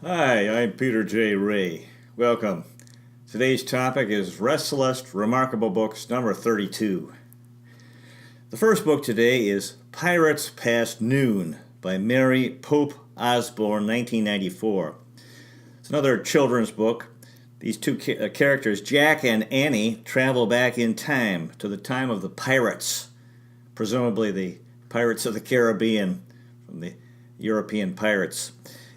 Hi, I'm Peter J. Ray. Welcome. Today's topic is Resalest Remarkable Books number 32. The first book today is Pirates Past Noon by Mary Pope Osborne, 1994. It's another children's book. These two characters, Jack and Annie, travel back in time to the time of the pirates, presumably the Pirates of the Caribbean from the European pirates.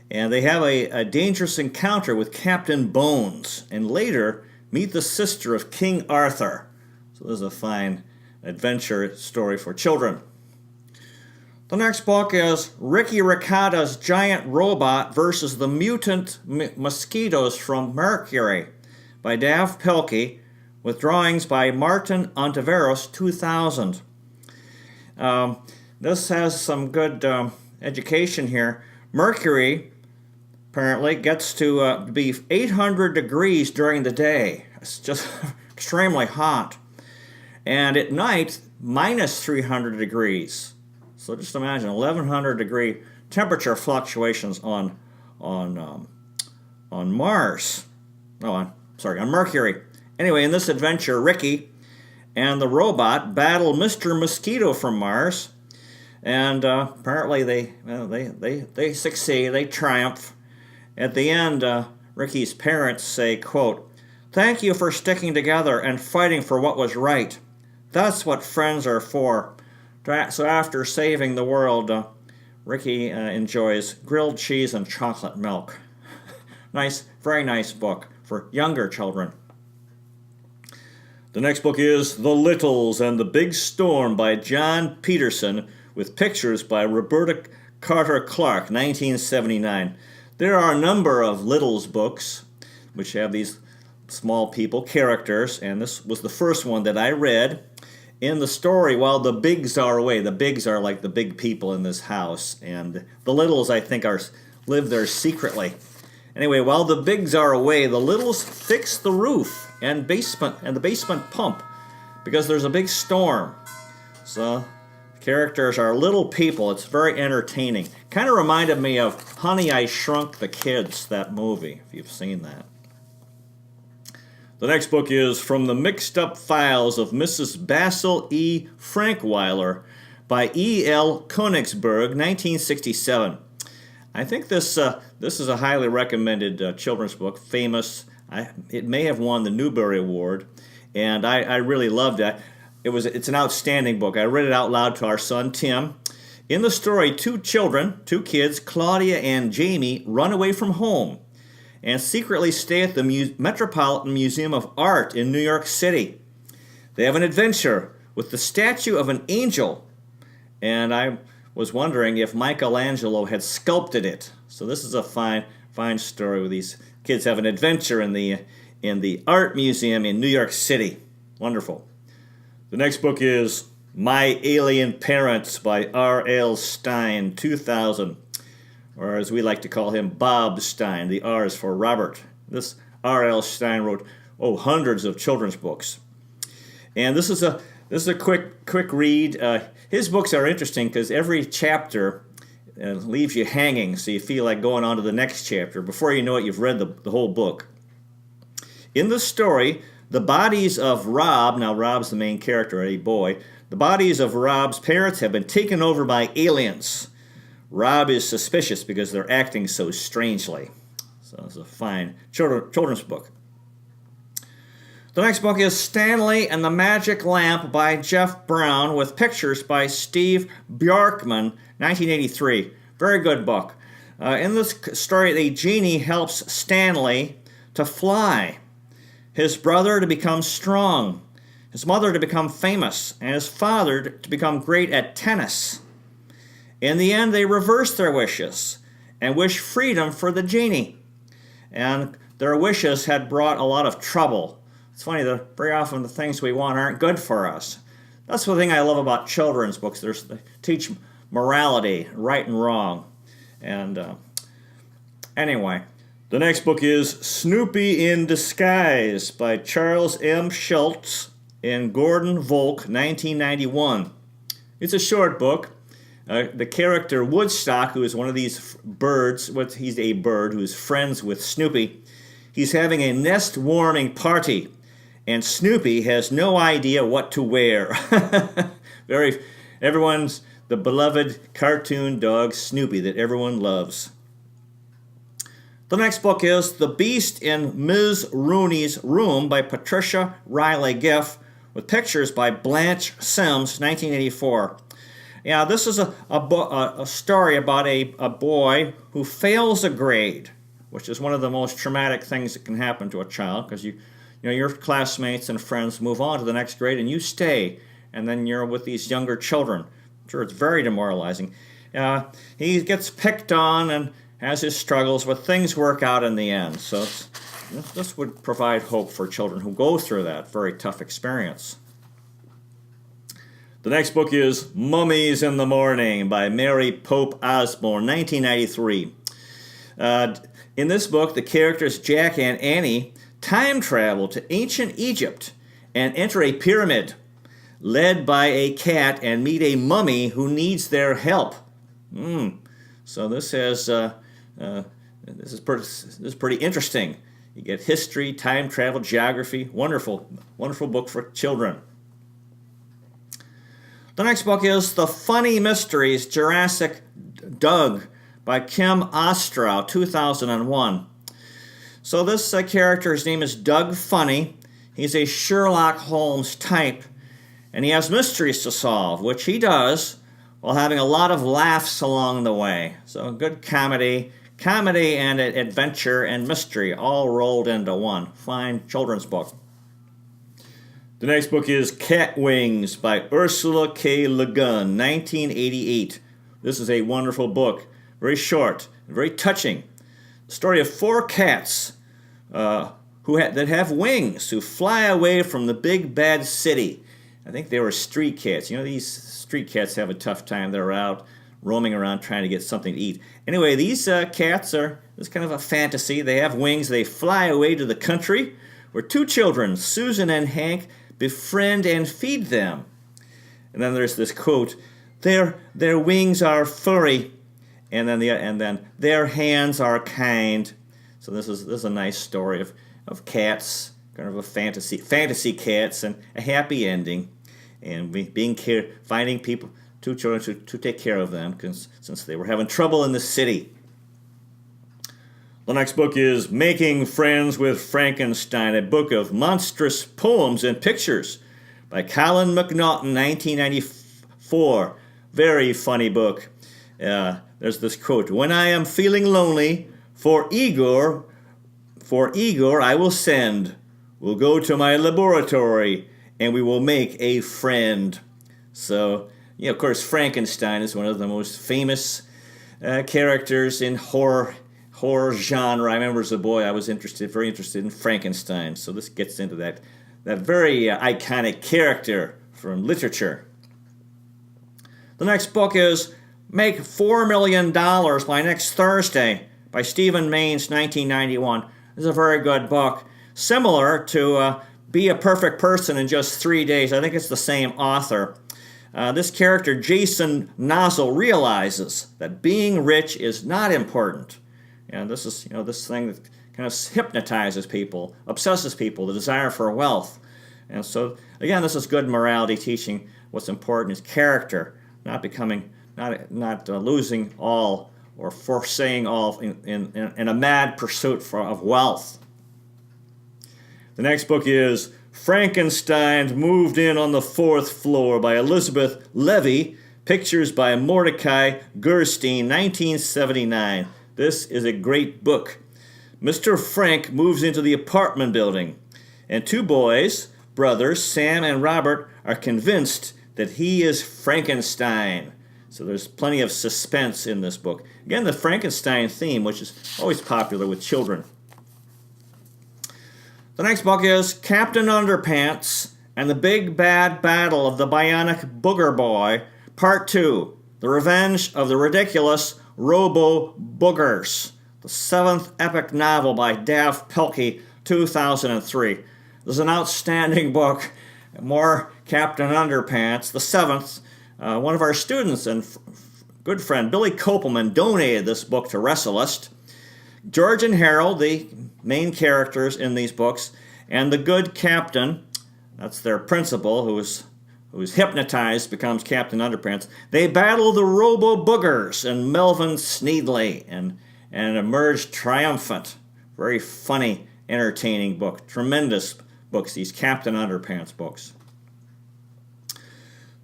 And they have a dangerous encounter with Captain Bones, and later meet the sister of King Arthur. So this is a fine adventure story for children. The next book is Ricky Ricotta's Giant Robot versus the Mutant Mosquitoes from Mercury by Dav Pilkey, with drawings by Martin Ontiveros, 2000. This has some good education here. Mercury apparently gets to be 800 degrees during the day. It's just extremely hot. And at night, minus 300 degrees. So just imagine 1100 degree temperature fluctuations on Mars. On Mercury. Anyway, in this adventure, Ricky and the robot battle Mr. Mosquito from Mars. And apparently they succeed, they triumph. At the end, Ricky's parents say, quote, "Thank you for sticking together and fighting for what was right. That's what friends are for." So after saving the world, Ricky enjoys grilled cheese and chocolate milk. Nice, very nice book for younger children. The next book is The Littles and the Big Storm by John Peterson, with pictures by Roberta Carter Clark, 1979. There are a number of Littles books which have these small people, characters, and this was the first one that I read. In the story, while the bigs are away, the bigs are like the big people in this house, and the Littles, I think, live there secretly. Anyway, while the bigs are away, the Littles fix the roof and the basement pump because there's a big storm. So characters are little people. It's very entertaining. Kind of reminded me of Honey, I Shrunk the Kids, that movie, if you've seen that. The next book is From the Mixed-Up Files of Mrs. Basil E. Frankweiler by E. L. Konigsberg, 1967. I think this is a highly recommended children's book, famous. It may have won the Newbery Award, and I really loved it. It's an outstanding book. I read it out loud to our son, Tim. In the story, two kids, Claudia and Jamie, run away from home and secretly stay at the Metropolitan Museum of Art in New York City. They have an adventure with the statue of an angel, and I was wondering if Michelangelo had sculpted it. So this is a fine story where these kids have an adventure in the art museum in New York City. Wonderful. The next book is My Alien Parents by R.L. Stine, 2000, or as we like to call him, Bob Stein. The R is for Robert. This R.L. Stine wrote hundreds of children's books, and this is a quick read. His books are interesting because every chapter leaves you hanging, so you feel like going on to the next chapter. Before you know it, you've read the whole book. In the story, the bodies of Rob, now Rob's the main character, a boy, the bodies of Rob's parents have been taken over by aliens. Rob is suspicious because they're acting so strangely. So it's a fine children's book. The next book is Stanley and the Magic Lamp by Jeff Brown, with pictures by Steve Bjorkman, 1983. Very good book. In this story, a genie helps Stanley to fly, his brother to become strong, his mother to become famous, and his father to become great at tennis. In the end, they reverse their wishes and wish freedom for the genie. And their wishes had brought a lot of trouble. It's funny that very often the things we want aren't good for us. That's the thing I love about children's books. They teach morality, right and wrong. And anyway, the next book is Snoopy in Disguise by Charles M. Schultz and Gordon Volk, 1991. It's a short book. The character Woodstock, who is one of these birds, he's a bird who's friends with Snoopy, he's having a nest warming party, and Snoopy has no idea what to wear. Everyone's the beloved cartoon dog Snoopy that everyone loves. The next book is The Beast in Ms. Rooney's Room by Patricia Riley Giff, with pictures by Blanche Sims, 1984. Yeah, this is a story about a boy who fails a grade, which is one of the most traumatic things that can happen to a child, because your classmates and friends move on to the next grade and you stay, and then you're with these younger children. I'm sure it's very demoralizing. He gets picked on and has his struggles, but things work out in the end. So this would provide hope for children who go through that very tough experience. The next book is Mummies in the Morning by Mary Pope Osborne, 1993. In this book, the characters Jack and Annie time travel to ancient Egypt and enter a pyramid led by a cat and meet a mummy who needs their help. So this is pretty interesting. You get history, time travel, geography. Wonderful book for children. The next book is The Funny Mysteries Jurassic Doug by Kim Ostrow, 2001. So this character, his name is Doug Funny. He's a Sherlock Holmes type, and he has mysteries to solve, which he does while having a lot of laughs along the way. So good comedy and adventure and mystery all rolled into one. Fine children's book. The next book is Cat Wings by Ursula K. Le Guin, 1988. This is a wonderful book, very short, very touching. The story of 4 cats that have wings, who fly away from the big bad city. I think they were street cats. These street cats have a tough time. They're out roaming around trying to get something to eat. Anyway, these cats it's kind of a fantasy. They have wings. They fly away to the country where 2 children, Susan and Hank, befriend and feed them. And then there's this quote: their wings are furry, and then their hands are kind. So this is a nice story of cats, kind of a fantasy cats, and a happy ending, and finding people, 2 children to take care of them, since they were having trouble in the city. The next book is Making Friends with Frankenstein, a book of monstrous poems and pictures by Colin McNaughton, 1994. Very funny book. There's this quote: "When I am feeling lonely, for Igor I will send. We'll go to my laboratory and we will make a friend." So, of course, Frankenstein is one of the most famous characters in horror genre. I remember as a boy I was very interested in Frankenstein. So this gets into that very iconic character from literature. The next book is Make $4 Million by Next Thursday by Stephen Maynes, 1991. This is a very good book. Similar to Be a Perfect Person in Just 3 Days. I think it's the same author. This character, Jason Nozzle, realizes that being rich is not important. And this is, this thing that kind of hypnotizes people, obsesses people, the desire for wealth. And so, again, this is good morality, teaching what's important is character, not losing all or forsaying all in a mad pursuit of wealth. The next book is Frankenstein Moved In on the Fourth Floor by Elizabeth Levy, pictures by Mordecai Gerstein, 1979. This is a great book. Mr. Frank moves into the apartment building, and 2 boys, brothers Sam and Robert, are convinced that he is Frankenstein. So there's plenty of suspense in this book. Again, the Frankenstein theme, which is always popular with children. The next book is Captain Underpants and the Big Bad Battle of the Bionic Booger Boy, Part 2, The Revenge of the Ridiculous Robo-Boogers, the 7th epic novel by Dav Pilkey, 2003. This is an outstanding book. More Captain Underpants, the 7th. One of our students in good friend Billy Kopelman donated this book to Resalest. George and Harold, the main characters in these books, and the good captain, that's their principal, who is hypnotized, becomes Captain Underpants. They battle the Robo-Boogers and Melvin Sneedley and emerge triumphant. Very funny, entertaining book. Tremendous books, these Captain Underpants books.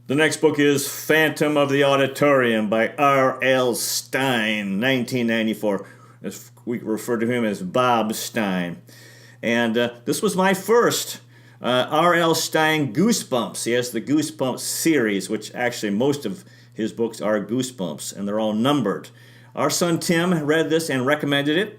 The next book is Phantom of the Auditorium by R.L. Stine, 1994. We refer to him as Bob Stein. And this was my first R.L. Stine Goosebumps. He has the Goosebumps series, which actually most of his books are Goosebumps, and they're all numbered. Our son Tim read this and recommended it.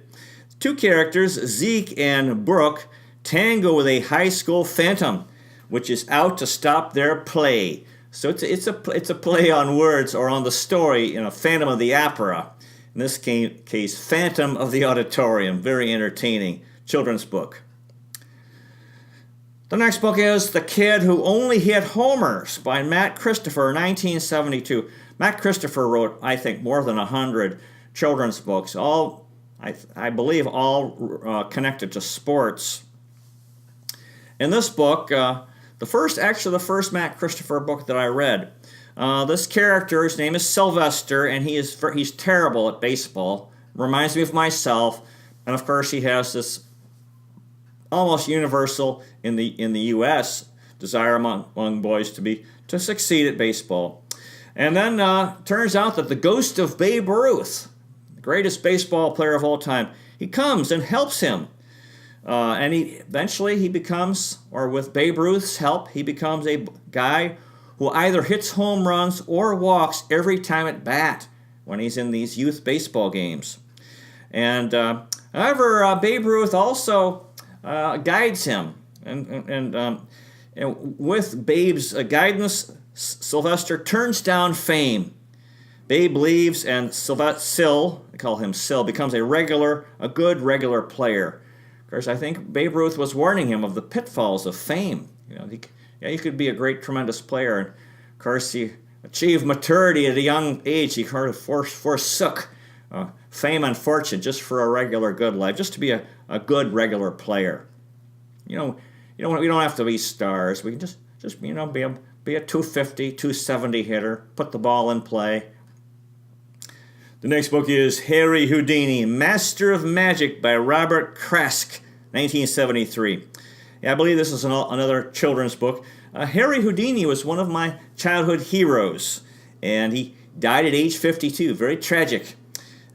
Two characters, Zeke and Brooke, tango with a high school phantom, which is out to stop their play. So it's a play on words or on the story, Phantom of the Opera. In this case, Phantom of the Auditorium. Very entertaining children's book. The next book is The Kid Who Only Hit Homers by Matt Christopher, 1972. Matt Christopher wrote, I think, more than 100 children's books, all, I believe, all connected to sports. In this book, the first Matt Christopher book that I read, this character, his name is Sylvester, and he's terrible at baseball. Reminds me of myself, and of course he has this almost universal in the U.S. desire among boys to succeed at baseball. And then turns out that the ghost of Babe Ruth, the greatest baseball player of all time, he comes and helps him. And eventually he becomes, or with Babe Ruth's help, he becomes a guy who either hits home runs or walks every time at bat when he's in these youth baseball games. And however, Babe Ruth also guides him, and with Babe's guidance, Sylvester turns down fame. Babe leaves, and Syl, I call him Syl, becomes a good regular player. Of course, I think Babe Ruth was warning him of the pitfalls of fame. He could be a great, tremendous player. And of course, he achieved maturity at a young age. He kind of forsook fame and fortune just for a regular good life, just to be a good regular player. We don't have to be stars. We can just be a 250, 270 hitter, put the ball in play. The next book is Harry Houdini, Master of Magic by Robert Krask, 1973. I believe this is another children's book. Harry Houdini was one of my childhood heroes, and he died at age 52. Very tragic.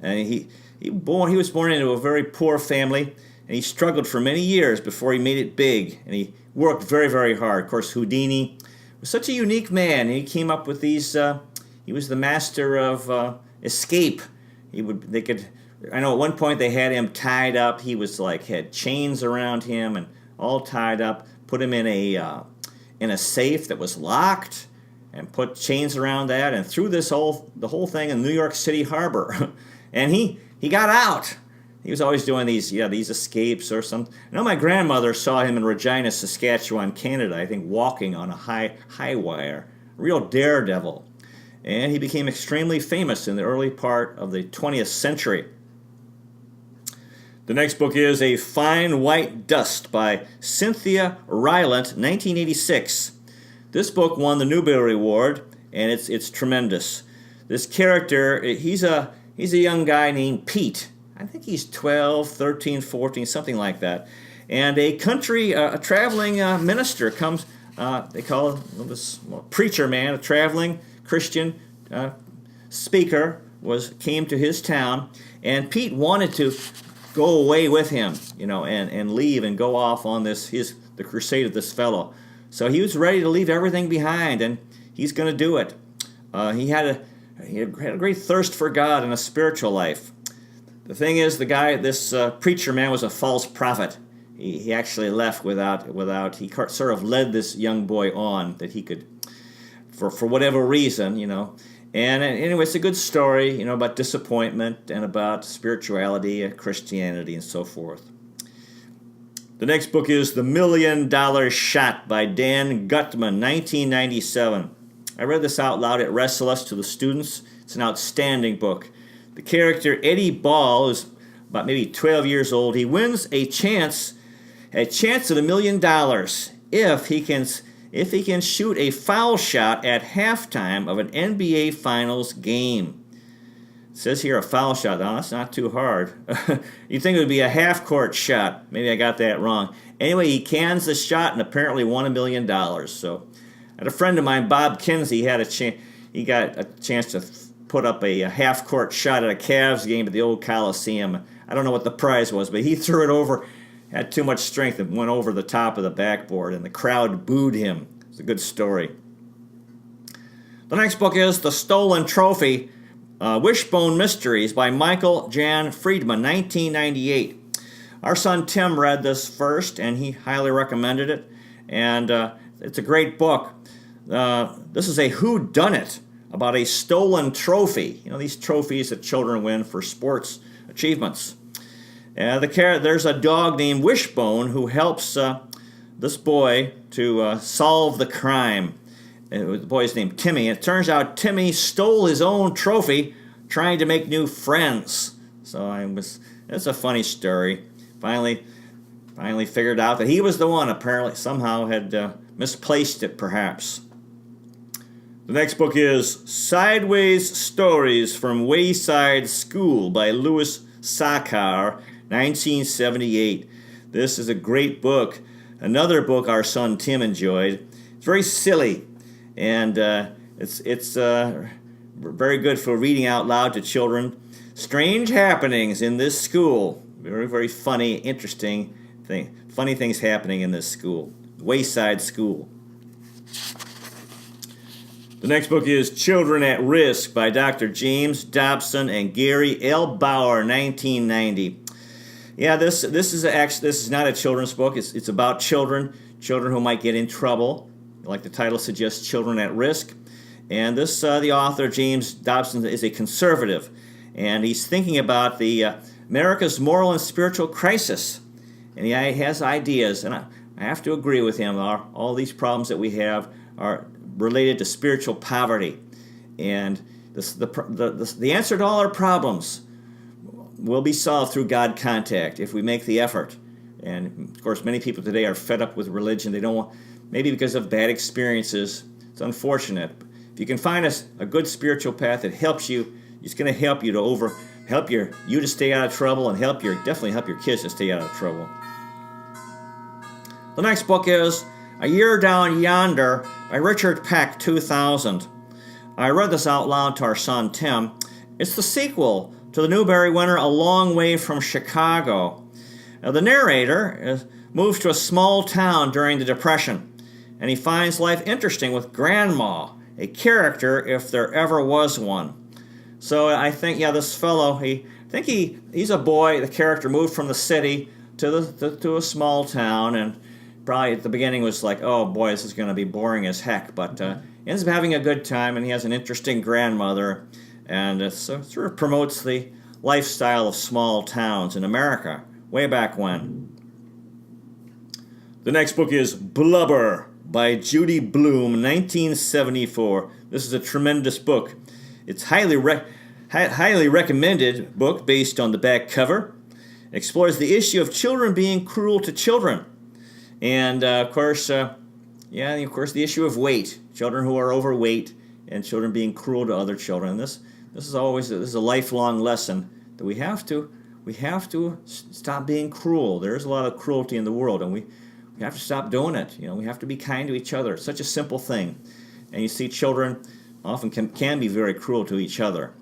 And he was born into a very poor family, and he struggled for many years before he made it big, and he worked very, very hard. Of course, Houdini was such a unique man, and he came up with these. He was the master of escape. I know at one point they had him tied up. He was had chains around him and all tied up. Put him in a safe that was locked, and put chains around that, and threw the whole thing in New York City harbor. And he got out. He was always doing these escapes or something. I know my grandmother saw him in Regina, Saskatchewan, Canada, I think walking on a high wire. Real daredevil. And he became extremely famous in the early part of the 20th century. The next book is A Fine White Dust by Cynthia Rylant, 1986. This book won the Newbery Award, and it's tremendous. This character, he's a young guy named Pete. I think he's 12, 13, 14, something like that. And a traveling minister comes, they call him this preacher man, a traveling Christian speaker came to his town, and Pete wanted to go away with him, and leave and go off on the crusade of this fellow. So he was ready to leave everything behind, and he's going to do it. He had a great thirst for God and a spiritual life. The thing is, this preacher man was a false prophet. He actually left without. He sort of led this young boy on that he could, for whatever reason, And anyway, it's a good story, about disappointment and about spirituality and Christianity and so forth. The next book is The $1 Million Shot by Dan Gutman, 1997. I read this out loud at Resalest to the students It's an outstanding book. The character Eddie Ball is about maybe 12 years old. He wins a chance at $1 million if he can shoot a foul shot at halftime of an NBA Finals game. It says here a foul shot. Oh, that's not too hard. You'd think it would be a half-court shot. Maybe I got that wrong. Anyway, he cans the shot and apparently won $1 million. So, I had a friend of mine, Bob Kinsey, he got a chance to put up a half-court shot at a Cavs game at the old Coliseum. I don't know what the prize was, but he threw it over, had too much strength, and went over the top of the backboard, and the crowd booed him. It's a good story. The next book is The Stolen Trophy, Wishbone Mysteries by Michael Jan Friedman, 1998. Our son Tim read this first, and he highly recommended it, and it's a great book. This is a whodunit about a stolen trophy. You know, these trophies that children win for sports achievements. There's a dog named Wishbone who helps this boy to solve the crime. The boy's named Timmy. It turns out Timmy stole his own trophy trying to make new friends. So it's a funny story. Finally figured out that he was the one, apparently somehow had misplaced it perhaps. The next book is Sideways Stories from Wayside School by Louis Sachar, 1978. This is a great book. Another book our son Tim enjoyed. It's very silly, and it's very good for reading out loud to children. Strange happenings in this school. Very, very funny, interesting thing. Funny things happening in this school. Wayside School. The next book is Children at Risk by Dr. James Dobson and Gary L. Bauer, 1990. Yeah, this is not a children's book. It's about children who might get in trouble. Like the title suggests, Children at Risk. And the author, James Dobson, is a conservative, and he's thinking about the America's moral and spiritual crisis. And he has ideas, and I have to agree with him. All these problems that we have are related to spiritual poverty, and the answer to all our problems will be solved through God contact if we make the effort. And of course, many people today are fed up with religion. They don't want, maybe because of bad experiences. It's unfortunate. If you can find a good spiritual path that helps you, it's going to help you to you to stay out of trouble, and definitely help your kids to stay out of trouble. The next book is A Year Down Yonder by Richard Peck, 2000. I read this out loud to our son Tim. It's the sequel to the Newbery winner A Long Way from Chicago. Now, the narrator moves to a small town during the Depression, and he finds life interesting with Grandma, a character if there ever was one. So I think, this fellow, he's a boy. The character moved from the city to a small town, and probably at the beginning was like, oh boy, this is going to be boring as heck, but ends up having a good time, and he has an interesting grandmother, and it sort of promotes the lifestyle of small towns in America, way back when. The next book is Blubber by Judy Blume, 1974. This is a tremendous book. It's highly recommended book based on the back cover. It explores the issue of children being cruel to children. And, of course, the issue of weight. Children who are overweight and children being cruel to other children. This is a lifelong lesson that we have to stop being cruel. There is a lot of cruelty in the world, and we have to stop doing it. We have to be kind to each other. It's such a simple thing. And you see children often can be very cruel to each other.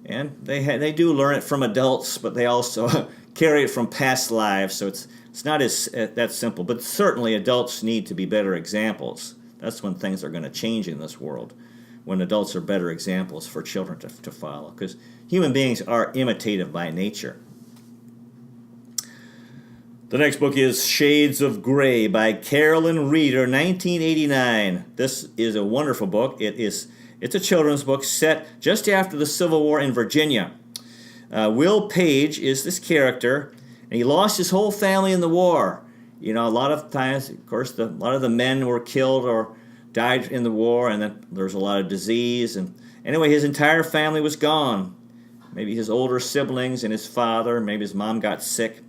And they do learn it from adults, but they also carry it from past lives, so it's not that simple. But certainly adults need to be better examples. That's when things are going to change in this world, when adults are better examples for children to follow, because human beings are imitative by nature. The next book is Shades of Grey by Carolyn Reeder, 1989. This is a wonderful book. It's a children's book set just after the Civil War in Virginia. Will Page is this character, and he lost his whole family in the war. A lot of times, of course, a lot of the men were killed or died in the war, and then there's a lot of disease, and Anyway, his entire family was gone. Maybe his older siblings and his father. Maybe his mom got sick.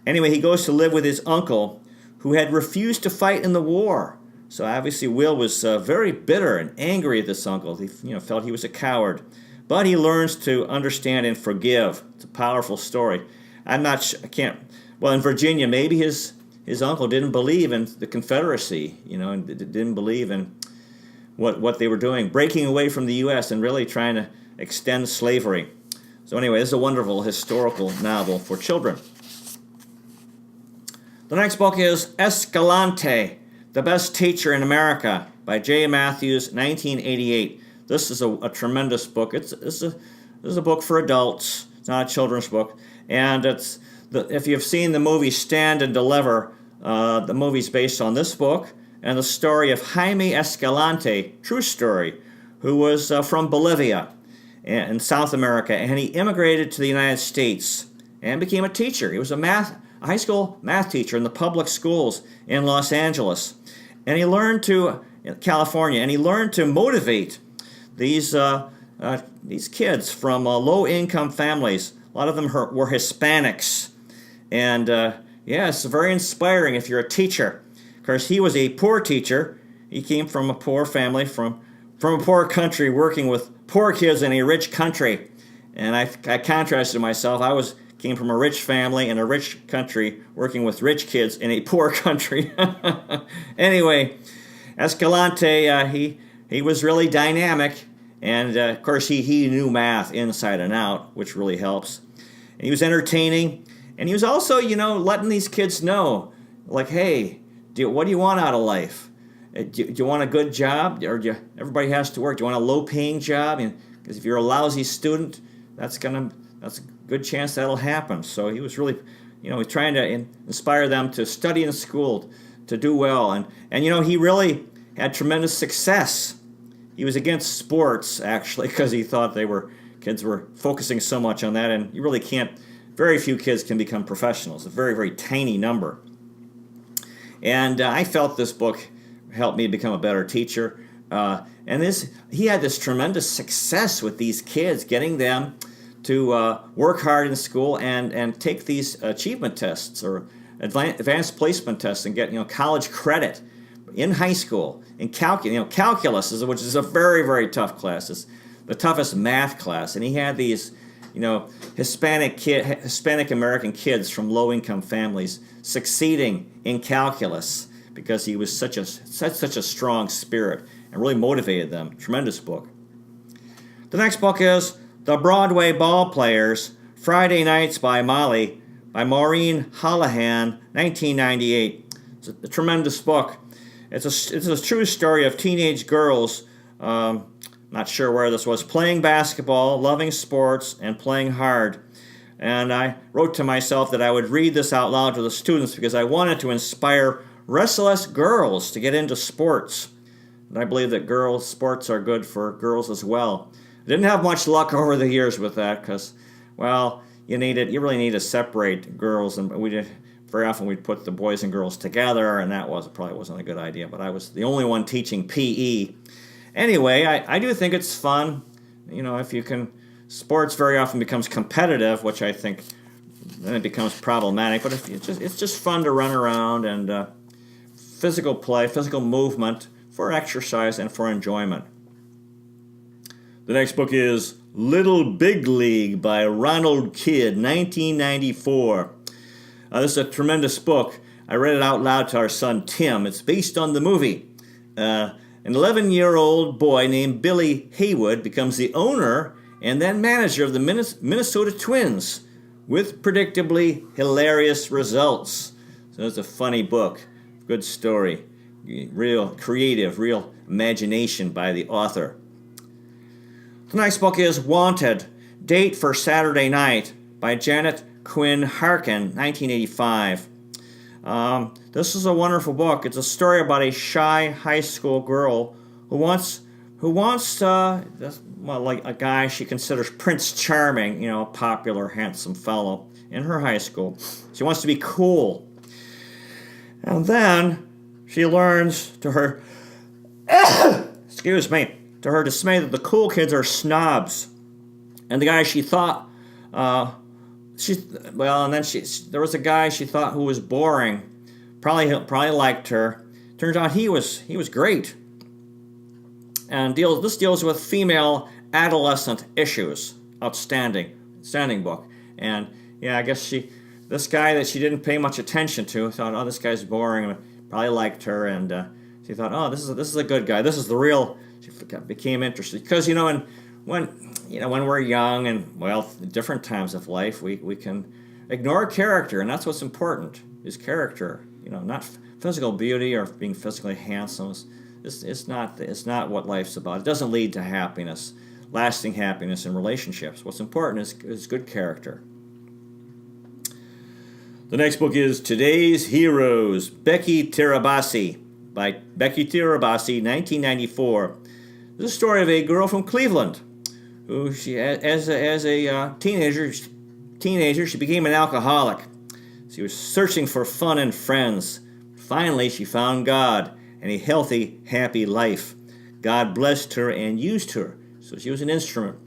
Anyway, he goes to live with his uncle, who had refused to fight in the war. So obviously Will was very bitter and angry at this uncle. He felt he was a coward. But he learns to understand and forgive. It's a powerful story. Well, in Virginia, maybe his uncle didn't believe in the Confederacy, and didn't believe in what they were doing, breaking away from the U.S. and really trying to extend slavery. So anyway, this is a wonderful historical novel for children. The next book is Escalante, The Best Teacher in America by J. Matthews, 1988. This is a tremendous book. This is a book for adults. It's not a children's book. And if you've seen the movie Stand and Deliver, the movie's based on this book and the story of Jaime Escalante, true story, who was from Bolivia in South America, and he immigrated to the United States and became a teacher. He was a high school math teacher in the public schools in Los Angeles. And he learned in California, and he learned to motivate these kids from low-income families. A lot of them were Hispanics. And it's very inspiring if you're a teacher. Of course, he was a poor teacher. He came from a poor family, from a poor country, working with poor kids in a rich country. And I contrasted myself. Came from a rich family in a rich country, working with rich kids in a poor country. Anyway, Escalante, he was really dynamic, and of course he knew math inside and out, which really helps. And he was entertaining, and he was also, letting these kids know, like, hey, what do you want out of life? Do you want a good job, or everybody has to work? Do you want a low-paying job? Because if you're a lousy student, that's a good chance that'll happen. So he was really, trying to inspire them to study in school, to do well. And he really had tremendous success. He was against sports, actually, because he thought kids were focusing so much on that, and you really can't, very few kids can become professionals, a very, very tiny number. And I felt this book helped me become a better teacher. He had this tremendous success with these kids, getting them to work hard in school and take these achievement tests or advanced placement tests and get college credit in high school. In calculus, which is a very, very tough class. It's the toughest math class. And he had these Hispanic American kids from low-income families succeeding in calculus because he was such a strong spirit and really motivated them. Tremendous book. The next book is The Broadway Ballplayers, Friday Nights by Molly, by Maureen Holohan, 1998. It's a tremendous book. It's a true story of teenage girls, not sure where this was, playing basketball, loving sports, and playing hard. And I wrote to myself that I would read this out loud to the students because I wanted to inspire Resalest girls to get into sports. And I believe that sports are good for girls as well. I didn't have much luck over the years with that because, you really need to separate girls, and very often we'd put the boys and girls together, and that probably wasn't a good idea, but I was the only one teaching PE. Anyway, I do think it's fun. If you can, sports very often becomes competitive, which I think then it becomes problematic, but it's just fun to run around and physical play, physical movement for exercise and for enjoyment. The next book is Little Big League by Ronald Kidd, 1994. This is a tremendous book. I read it out loud to our son, Tim. It's based on the movie. An 11-year-old boy named Billy Haywood becomes the owner and then manager of the Minnesota Twins with predictably hilarious results. So it's a funny book. Good story. Real creative, real imagination by the author. The next book is Wanted, Date for Saturday Night by Janet Quinn Harkin, 1985. This is a wonderful book. It's a story about a shy high school girl who wants like a guy she considers Prince Charming, a popular, handsome fellow in her high school. She wants to be cool. And then she learns to her her dismay that the cool kids are snobs. And the guy she thought, there was a guy she thought who was boring, probably liked her. Turns out he was great. And this deals with female adolescent issues. Outstanding book. And yeah, I guess this guy that she didn't pay much attention to thought, oh, this guy's boring, and probably liked her, and she thought, oh, this is a good guy. This is the real. She became interested because when we're young and different times of life, we can ignore character, and that's what's important is character. Not physical beauty or being physically handsome. It's not what life's about. It doesn't lead to happiness, lasting happiness in relationships. What's important is good character. The next book is Today's Heroes, Becky Tirabassi, by Becky Tirabassi, 1994. This is a story of a girl from Cleveland who, as a teenager, she became an alcoholic. She was searching for fun and friends. Finally, she found God and a healthy, happy life. God blessed her and used her, so she was an instrument.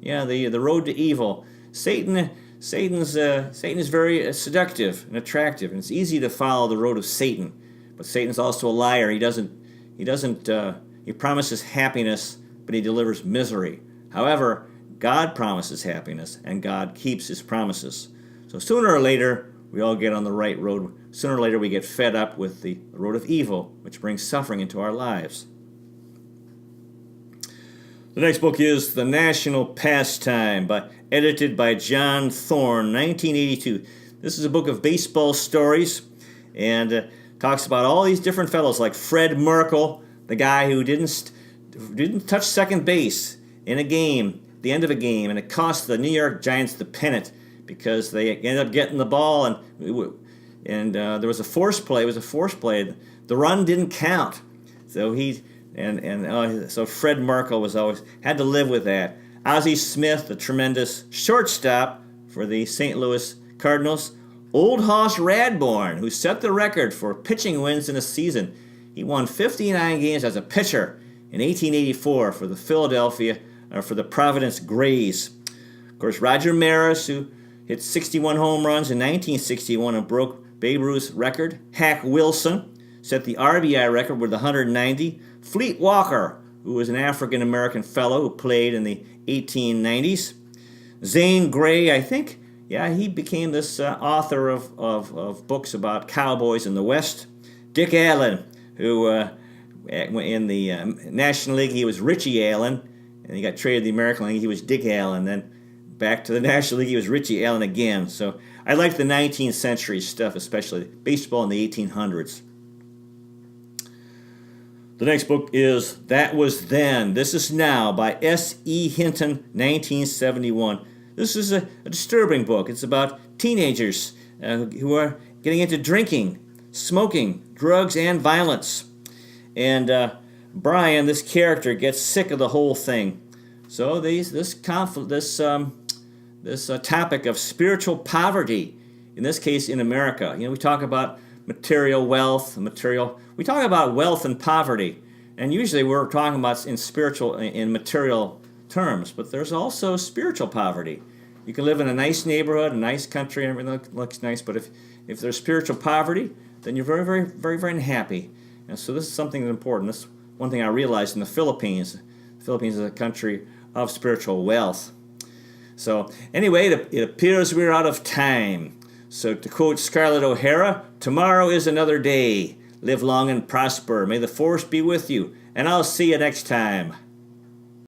Yeah, the road to evil. Satan is very seductive and attractive, and it's easy to follow the road of Satan. But Satan's also a liar. He promises happiness, but he delivers misery. However, God promises happiness, and God keeps his promises. So sooner or later, we all get on the right road. Sooner or later, we get fed up with the road of evil, which brings suffering into our lives. The next book is The National Pastime, edited by John Thorne, 1982. This is a book of baseball stories, and talks about all these different fellows, like Fred Merkle, the guy who didn't touch second base in a game, the end of a game, and it cost the New York Giants the pennant because they ended up getting the ball, and there was a force play. It was a force play. The run didn't count, so so Fred Merkle always had to live with that. Ozzie Smith, the tremendous shortstop for the St. Louis Cardinals. Old Hoss Radbourn, who set the record for pitching wins in a season. He won 59 games as a pitcher in 1884 for the Providence Grays. Of course, Roger Maris, who hit 61 home runs in 1961 and broke Babe Ruth's record. Hack Wilson set the RBI record with 190. Fleet Walker, who was an African-American fellow who played in the 1890s. Zane Grey, I think, he became this author of books about cowboys in the West. Dick Allen, who in the National League, he was Richie Allen, and he got traded to the American League, he was Dick Allen. Then back to the National League, he was Richie Allen again. So I like the 19th century stuff, especially baseball in the 1800s. The next book is That Was Then, This Is Now by S.E. Hinton, 1971. This is a disturbing book. It's about teenagers who are getting into drinking, smoking, drugs, and violence. And Brian, this character, gets sick of the whole thing. So this topic of spiritual poverty, in this case in America. We talk about material wealth, we talk about wealth and poverty, and usually we're talking about in material terms, but there's also spiritual poverty. You can live in a nice neighborhood, a nice country, and everything looks nice, but if there's spiritual poverty, then you're very, very, very, very unhappy. And so this is something that's important. This is one thing I realized in the Philippines. The Philippines is a country of spiritual wealth. So anyway, it appears we're out of time. So to quote Scarlett O'Hara, tomorrow is another day. Live long and prosper. May the force be with you, and I'll see you next time.